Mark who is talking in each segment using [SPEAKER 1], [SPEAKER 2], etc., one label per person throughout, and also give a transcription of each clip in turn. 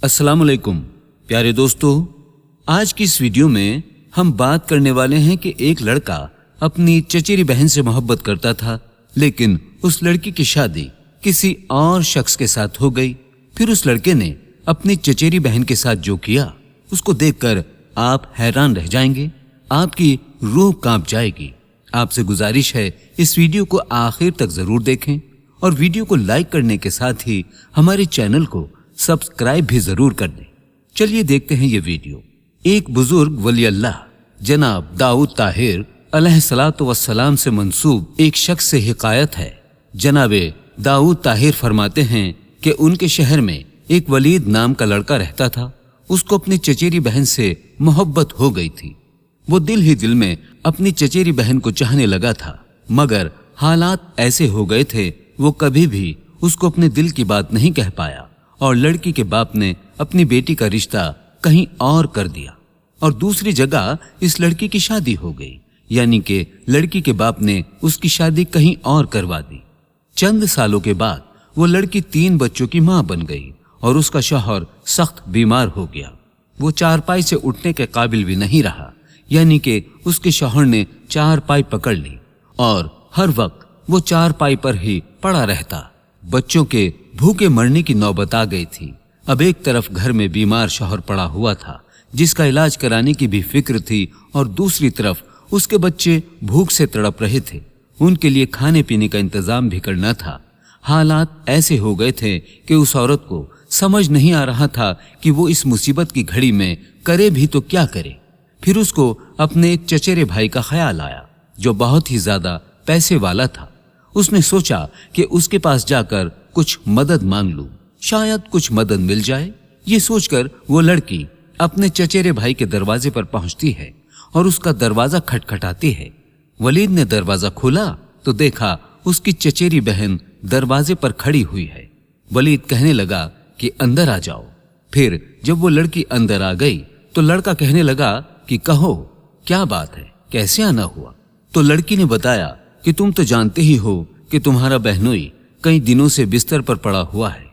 [SPEAKER 1] अस्सलाम वालेकुम प्यारे दोस्तों, आज की इस वीडियो में हम बात करने वाले हैं कि एक लड़का अपनी चचेरी बहन से मोहब्बत करता था, लेकिन उस लड़की की शादी किसी और शख्स के साथ हो गई। फिर उस लड़के ने अपनी चचेरी बहन के साथ जो किया, उसको देखकर आप हैरान रह जाएंगे, आपकी रूह कांप जाएगी। आपसे गुजारिश है इस वीडियो को आखिर तक जरूर देखें और वीडियो को लाइक करने के साथ ही हमारे चैनल को सब्सक्राइब भी जरूर कर दें। चलिए देखते हैं ये वीडियो। एक बुजुर्ग वली अल्लाह जनाब दाऊद ताहिर अलैहिस्सलातु वस्सलाम से मंसूब एक शख्स से हिकायत है। जनाबे दाऊद ताहिर फरमाते हैं कि उनके शहर में एक वलीद नाम का लड़का रहता था। उसको अपनी चचेरी बहन से मोहब्बत हो गई थी। वो दिल ही दिल में अपनी चचेरी बहन को चाहने लगा था, मगर हालात ऐसे हो गए थे वो कभी भी उसको अपने दिल की बात नहीं कह पाया और लड़की के बाप ने अपनी बेटी का रिश्ता कहीं और कर दिया और दूसरी जगह इस लड़की की शादी हो गई, यानी कि लड़की के बाप ने उसकी शादी कहीं और करवा दी। चंद सालों के बाद वो लड़की 3 बच्चों की मां बन गई और उसका शौहर सख्त बीमार हो गया। वो चारपाई से उठने के काबिल भी नहीं रहा, यानी कि उसके शौहर ने चारपाई पकड़ ली और हर वक्त वो चारपाई पर ही पड़ा रहता। बच्चों के भूखे मरने की नौबत आ गई थी। अब एक तरफ घर में बीमार शौहर पड़ा हुआ था जिसका इलाज कराने की भी फिक्र थी, और दूसरी तरफ उसके बच्चे भूख से तड़प रहे थे। उनके लिए खाने पीने का इंतजाम भी करना था। हालात ऐसे हो गए थे कि उस औरत को समझ नहीं आ रहा था कि वो इस मुसीबत की घड़ी में करे भी तो क्या करे। फिर उसको अपने एक चचेरे भाई का ख्याल आया जो बहुत ही ज्यादा पैसे वाला था। उसने सोचा कि उसके पास जाकर कुछ मदद मांग लूं, शायद कुछ मदद मिल जाए। ये सोचकर वो लड़की अपने चचेरे भाई के दरवाजे पर पहुंचती है और उसका दरवाजा खटखटाती है। वलीद ने दरवाजा खोला तो देखा उसकी चचेरी बहन दरवाजे पर खड़ी हुई है। वलीद कहने लगा कि अंदर आ जाओ। फिर जब वो लड़की अंदर आ गई तो लड़का कहने लगा कि कहो क्या बात है, कैसे आना हुआ। तो लड़की ने बताया कि तुम तो जानते ही हो कि तुम्हारा बहनोई कई दिनों से बिस्तर पर पड़ा हुआ है।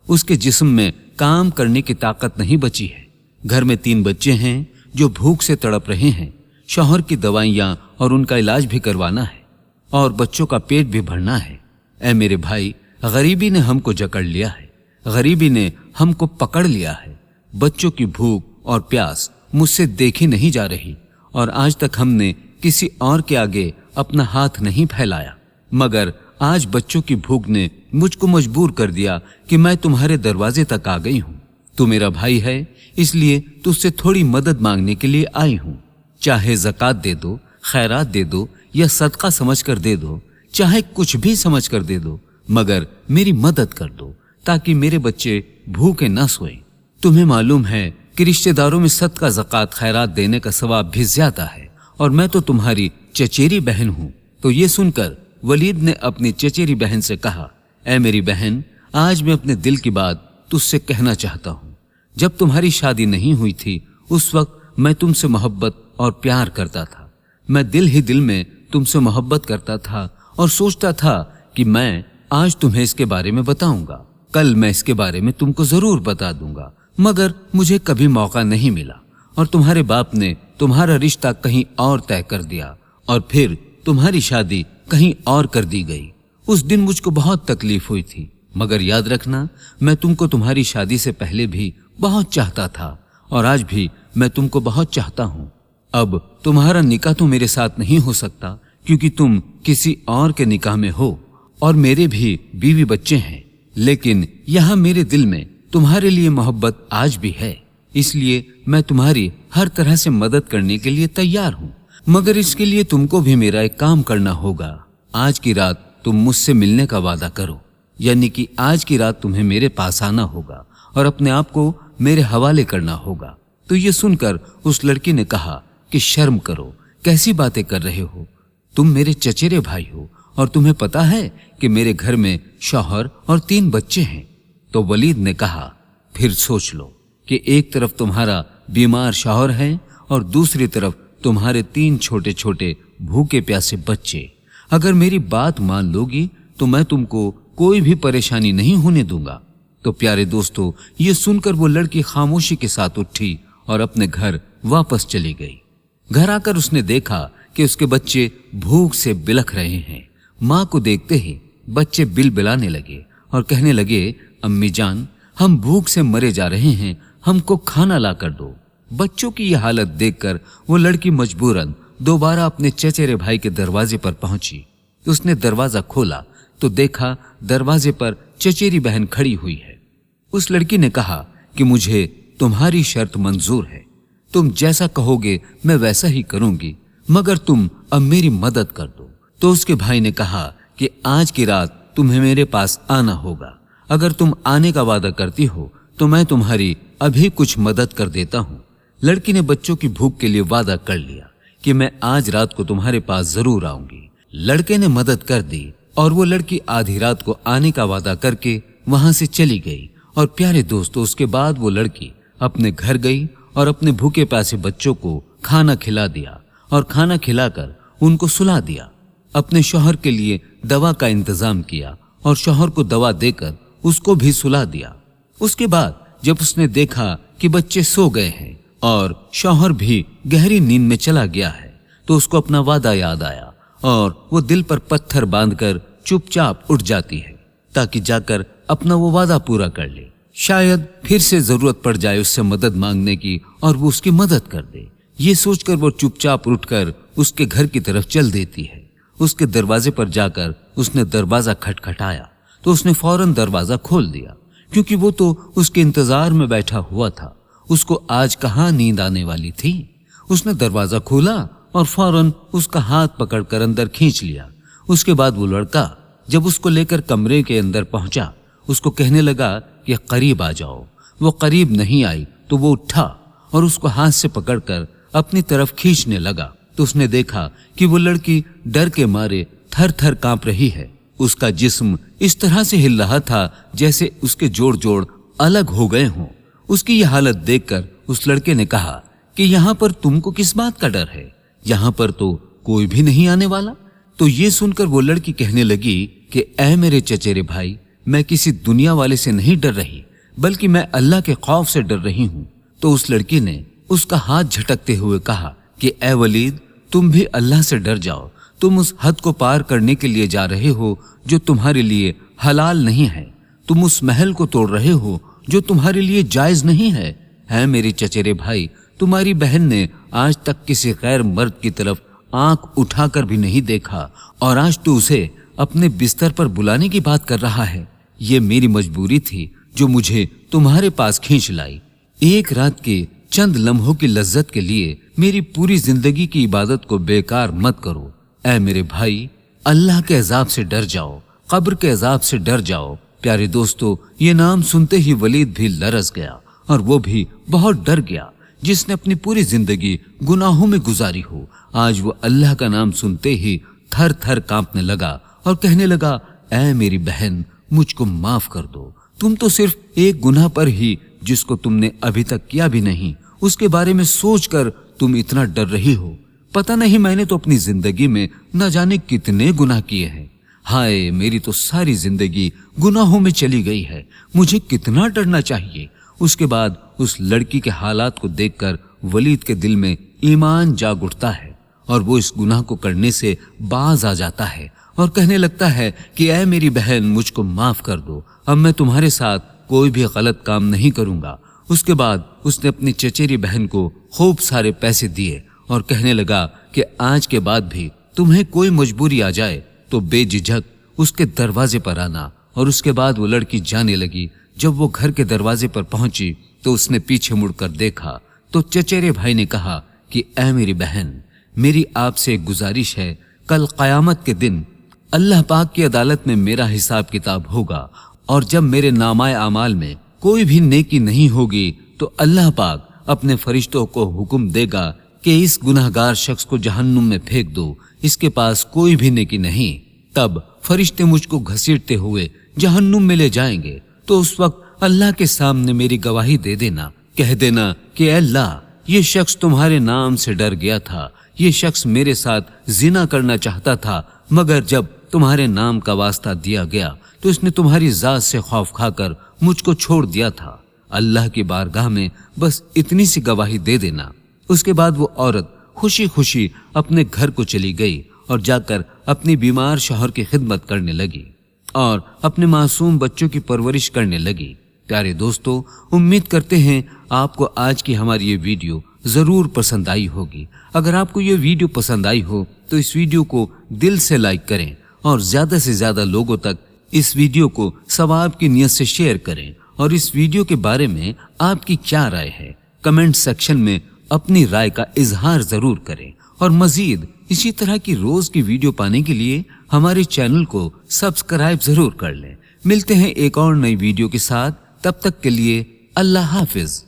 [SPEAKER 1] उसके जिस्म में काम करने की ताकत नहीं बची है। घर में 3 बच्चे हैं जो भूख से तड़प रहे हैं। शौहर की दवाइयां और उनका इलाज भी करवाना है और बच्चों का पेट भी भरना है। ऐ मेरे भाई, गरीबी ने हमको जकड़ लिया है, गरीबी ने हमको पकड़ लिया है। बच्चों की भूख और प्यास मुझसे देखी नहीं जा रही और आज तक हमने किसी और के आगे अपना हाथ नहीं फैलाया, मगर आज बच्चों की भूख ने मुझको मजबूर कर दिया कि मैं तुम्हारे दरवाजे तक आ गई हूँ। तू मेरा भाई है, इसलिए तुझसे थोड़ी मदद मांगने के लिए आई हूँ। चाहे ज़कात दे दो, खैरात दे दो या सदका समझकर दे दो, चाहे कुछ भी समझकर दे दो, मगर मेरी मदद कर दो ताकि मेरे बच्चे भूखे न सोएं। तुम्हें मालूम है कि रिश्तेदारों में सदका ज़कात खैरात देने का सवाब भी ज्यादा है और मैं तो तुम्हारी चचेरी बहन हूँ। तो ये सुनकर वलीद ने अपनी चचेरी बहन से कहा, ऐ मेरी बहन, आज मैं अपने दिल की बात तुझसे कहना चाहता हूँ। जब तुम्हारी शादी नहीं हुई थी उस वक्त मैं तुमसे मोहब्बत और प्यार करता था। मैं दिल ही दिल में तुमसे मोहब्बत करता था और सोचता था कि मैं आज तुम्हें इसके बारे में बताऊंगा, कल मैं इसके बारे में तुमको जरूर बता दूंगा, मगर मुझे कभी मौका नहीं मिला और तुम्हारे बाप ने तुम्हारा रिश्ता कहीं और तय कर दिया और फिर तुम्हारी शादी कहीं और कर दी गई। उस दिन मुझको बहुत तकलीफ हुई थी, मगर याद रखना मैं तुमको तुम्हारी शादी से पहले भी बहुत चाहता था और आज भी मैं तुमको बहुत चाहता हूँ। अब तुम्हारा निकाह तो मेरे साथ नहीं हो सकता क्योंकि तुम किसी और के निकाह में हो और मेरे भी बीवी बच्चे हैं, लेकिन यहाँ मेरे दिल में तुम्हारे लिए मोहब्बत आज भी है, इसलिए मैं तुम्हारी हर तरह से मदद करने के लिए तैयार हूँ। मगर इसके लिए तुमको भी मेरा एक काम करना होगा। आज की रात तुम मुझसे मिलने का वादा करो, यानी कि आज की रात तुम्हें मेरे पास आना होगा और अपने आप को मेरे हवाले करना होगा। तो ये सुनकर उस लड़की ने कहा कि शर्म करो, कैसी बातें कर रहे हो, तुम मेरे चचेरे भाई हो और तुम्हें पता है कि मेरे घर में शौहर और 3 बच्चे हैं। तो वलीद ने कहा, फिर सोच लो कि एक तरफ तुम्हारा बीमार शौहर है और दूसरी तरफ तुम्हारे 3 छोटे छोटे भूखे प्यासे बच्चे। अगर मेरी बात मान लोगी तो मैं तुमको कोई भी परेशानी नहीं होने दूंगा। تو پیارے دوستو یہ سن کر وہ لڑکی خاموشی کے ساتھ اٹھی اور اپنے گھر واپس چلی گئی۔ گھر آ کر اس نے دیکھا کہ اس کے بچے بھوک سے بلکھ رہے ہیں۔ ماں کو دیکھتے ہی بچے بل بلانے لگے اور کہنے لگے، امی جان ہم بھوک سے مرے جا رہے ہیں، ہم کو کھانا لا کر دو۔ بچوں کی یہ حالت دیکھ کر وہ لڑکی مجبوراً دوبارہ اپنے چچیرے بھائی کے دروازے پر پہنچی۔ اس نے دروازہ کھولا تو دیکھا دروازے پر چچیری بہن کھڑی ہوئی ہے۔ اس لڑکی نے کہا کہ مجھے تمہاری شرط منظور ہے، تم جیسا کہو گے میں ویسا ہی کروں گی، مگر تم اب میری مدد کر دو۔ تو اس کے بھائی نے کہا کہ آج کی رات تمہیں میرے پاس آنا ہوگا، اگر تم آنے کا وعدہ کرتی ہو تو میں تمہاری ابھی کچھ مدد کر دیتا ہوں۔ لڑکی نے بچوں کی بھوک کے لیے وعدہ کر لیا کہ میں آج رات کو تمہارے پاس ضرور آؤں گی۔ لڑکے نے مدد کر دی اور وہ لڑکی آدھی رات کو آنے کا وعدہ کر کے وہاں سے چلی گئی۔ اور پیارے دوستو اس کے بعد وہ لڑکی اپنے گھر گئی اور اپنے بھوکے پیاسے بچوں کو کھانا کھلا دیا اور کھانا کھلا کر ان کو سلا دیا۔ اپنے شوہر کے لیے دوا کا انتظام کیا اور شوہر کو دوا دے کر اس کو بھی سلا دیا۔ اس کے بعد جب اس نے دیکھا کہ بچے سو گئے ہیں اور شوہر بھی گہری نیند میں چلا گیا ہے تو اس کو اپنا وعدہ یاد آیا اور وہ دل پر پتھر باندھ کر چپ چاپ اٹھ جاتی ہے تاکہ جا کر اپنا وہ وعدہ پورا کر لے، شاید پھر سے ضرورت پڑ جائے اس سے مدد مانگنے کی اور وہ اس کی مدد کر دے۔ یہ سوچ کر وہ چپ چاپ اٹھ کر اس کے گھر کی طرف چل دیتی ہے۔ اس کے دروازے پر جا کر اس نے دروازہ کھٹکھٹایا تو اس نے فوراً دروازہ کھول دیا، کیونکہ وہ تو اس کے انتظار میں بیٹھا ہوا تھا۔ اس کو آج کہاں نیند آنے والی تھی۔ اس نے دروازہ کھولا اور فوراً اس کا ہاتھ پکڑ کر اندر کھینچ لیا۔ اس کے بعد وہ لڑکا جب اس کو لے کر کمرے کے اندر پہنچا اس کو کہنے لگا کہ قریب آ جاؤ۔ وہ قریب نہیں آئی تو وہ اٹھا اور اس کو ہاتھ سے پکڑ کر اپنی طرف کھینچنے لگا تو اس نے دیکھا کہ وہ لڑکی ڈر کے مارے تھر تھر کانپ رہی ہے۔ اس کا جسم اس طرح سے ہل رہا تھا جیسے اس کے جوڑ الگ ہو گئے ہوں۔ اس کی یہ حالت دیکھ کر اس لڑکے نے کہا کہ یہاں پر تم کو کس بات کا ڈر ہے، یہاں پر تو کوئی بھی نہیں آنے والا۔ تو یہ سن کر وہ لڑکی کہنے لگی کہ اے میرے چچیرے بھائی، میں کسی دنیا والے سے نہیں ڈر رہی بلکہ میں اللہ کے خوف سے ڈر رہی ہوں۔ تو اس لڑکی نے اس کا ہاتھ جھٹکتے ہوئے کہا کہ اے ولید، تم بھی اللہ سے ڈر جاؤ، تم اس حد کو پار کرنے کے لیے جا رہے ہو جو تمہارے لیے حلال نہیں ہے، تم اس محل کو توڑ رہے ہو جو تمہارے لیے جائز نہیں ہے۔ اے میرے چچیرے بھائی، تمہاری بہن نے آج تک کسی غیر مرد کی طرف آنکھ اٹھا کر بھی نہیں دیکھا اور آج تو اسے اپنے بستر پر بلانے کی بات کر رہا ہے۔ یہ میری مجبوری تھی جو مجھے تمہارے پاس کھینچ لائی۔ ایک رات کے چند لمحوں کی لذت کے لیے میری پوری زندگی کی عبادت کو بیکار مت کرو۔ اے میرے بھائی، اللہ کے عذاب سے ڈر جاؤ، قبر کے عذاب سے ڈر جاؤ۔ پیارے دوستو، یہ نام سنتے ہی ولید بھی لرز گیا اور وہ بھی بہت ڈر گیا۔ جس نے اپنی پوری زندگی گناہوں میں گزاری ہو، آج وہ اللہ کا نام سنتے ہی تھر تھر کانپنے لگا اور کہنے لگا، اے میری بہن، مجھ کو معاف کر دو۔ تم تو صرف ایک گناہ پر ہی، جس کو تم نے ابھی تک کیا بھی نہیں، اس کے بارے میں سوچ کر تم اتنا ڈر رہی ہو۔ پتہ نہیں میں نے تو اپنی زندگی میں نہ جانے کتنے گناہ کیے ہیں۔ ہائے، میری تو ساری زندگی گناہوں میں چلی گئی ہے، مجھے کتنا ڈرنا چاہیے۔ اس کے بعد اس لڑکی کے حالات کو دیکھ کر ولید کے دل میں ایمان جاگ اٹھتا ہے اور وہ اس گناہ کو کرنے سے باز آ جاتا ہے اور کہنے لگتا ہے کہ اے میری بہن، مجھ کو معاف کر دو، اب میں تمہارے ساتھ کوئی بھی غلط کام نہیں کروں گا۔ اس کے بعد اس نے اپنی چچیری بہن کو خوب سارے پیسے دیے اور کہنے لگا کہ آج کے بعد بھی تمہیں کوئی مجبوری آ جائے تو بے جھجک اس کے دروازے پر آنا۔ اور اس کے بعد وہ لڑکی جانے لگی۔ جب وہ گھر کے دروازے پر پہنچی تو اس نے پیچھے مڑ کر دیکھا تو چچیرے بھائی نے کہا کہ اے میری بہن، میری آپ سے ایک گزارش ہے، کل قیامت کے دن اللہ پاک کی عدالت میں میرا حساب کتاب ہوگا اور جب میرے نامہ اعمال میں کوئی بھی نیکی نہیں ہوگی تو اللہ پاک اپنے فرشتوں کو حکم دے گا کہ اس گناہگار شخص کو جہنم میں پھینک دو، اس کے پاس کوئی بھی نیکی نہیں۔ تب فرشتے مجھ کو گھسیٹتے ہوئے جہنم میں لے جائیں گے تو اس وقت اللہ کے سامنے میری گواہی دے دینا، کہہ دینا کہ اے اللہ، یہ شخص تمہارے نام سے ڈر گیا تھا، یہ شخص میرے ساتھ زنا کرنا چاہتا تھا، مگر جب تمہارے نام کا واسطہ دیا گیا تو اس نے تمہاری ذات سے خوف کھا کر मुझ को छोड़ दिया था। अल्लाह की बारगाह में बस इतनी सी गवाही दे देना। उसके बाद वो औरत खुशी खुशी अपने घर को चली गई और जाकर अपनी बीमार शौहर की खिदमत करने लगी और अपने मासूम बच्चों की परवरिश करने लगी। प्यारे दोस्तों, उम्मीद करते हैं आपको आज की हमारी ये वीडियो जरूर पसंद आई होगी। अगर आपको ये वीडियो पसंद आई हो तो इस वीडियो को दिल से लाइक करें और ज्यादा से ज्यादा लोगों तक इस वीडियो को सवाब की नियत से शेयर करें। और इस वीडियो के बारे में आपकी क्या राय है, कमेंट सेक्शन में अपनी राय का इजहार जरूर करें। और मजीद इसी तरह की रोज की वीडियो पाने के लिए हमारे चैनल को सब्सक्राइब जरूर कर लें। मिलते हैं एक और नई वीडियो के साथ, तब तक के लिए अल्लाह हाफिज।